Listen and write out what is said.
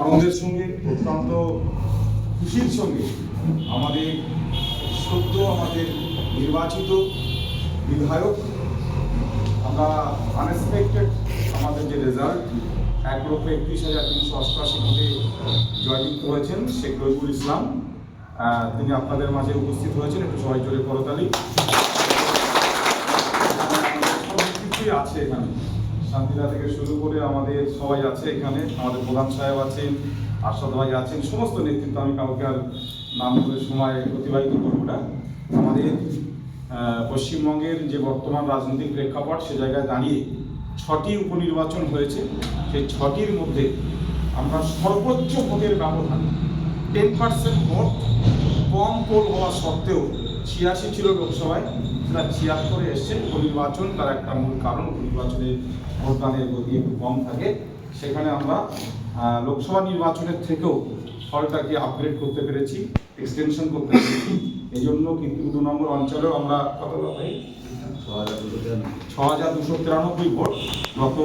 আনন্দের সঙ্গে অত্যন্ত খুশির সঙ্গে আমাদের আমাদের নির্বাচিত বিধায়ক আমরা আনএক্সপেক্টেড আমাদের যে রেজাল্ট 1,31,388 ভোটে জয়যুক্ত হয়েছেন শেখ রবিউল ইসলাম, তিনি আপনাদের মাঝে উপস্থিত হয়েছেন। একটু সবাই জোরে করতালি। সব কিছুই আছে এখানে, শান্তিদা থেকে শুরু করে আমাদের সবাই আছে এখানে। আমাদের প্রধান সাহেব আছেন, আরশাদ ভাই আছেন, সমস্ত নেতৃত্ব। আমি কাউকে আর নাম করে সময় অতিবাহিত করব না। আমাদের পশ্চিমবঙ্গের যে বর্তমান রাজনৈতিক প্রেক্ষাপট, সে জায়গায় দাঁড়িয়ে 6টি উপনির্বাচন হয়েছে। সেই 6টির মধ্যে আমরা সর্বোচ্চ ভোটের ব্যবধান 10% ভোট কম পোল হওয়া সত্ত্বেও 86 ছিল লোকসভায়, সেটা 76 এসছে। উপনির্বাচন তার একটা মূল কারণ, উপনির্বাচনে ভোটদানের গতি একটু কম থাকে। সেখানে আমরা লোকসভা নির্বাচনের থেকেও ফলটাকে আপগ্রেড করতে পেরেছি, এক্সটেনশন করতে পেরেছি। এই জন্য কিন্তু 2 নম্বর অঞ্চলেও আমরা কত 6,293 ভোট গত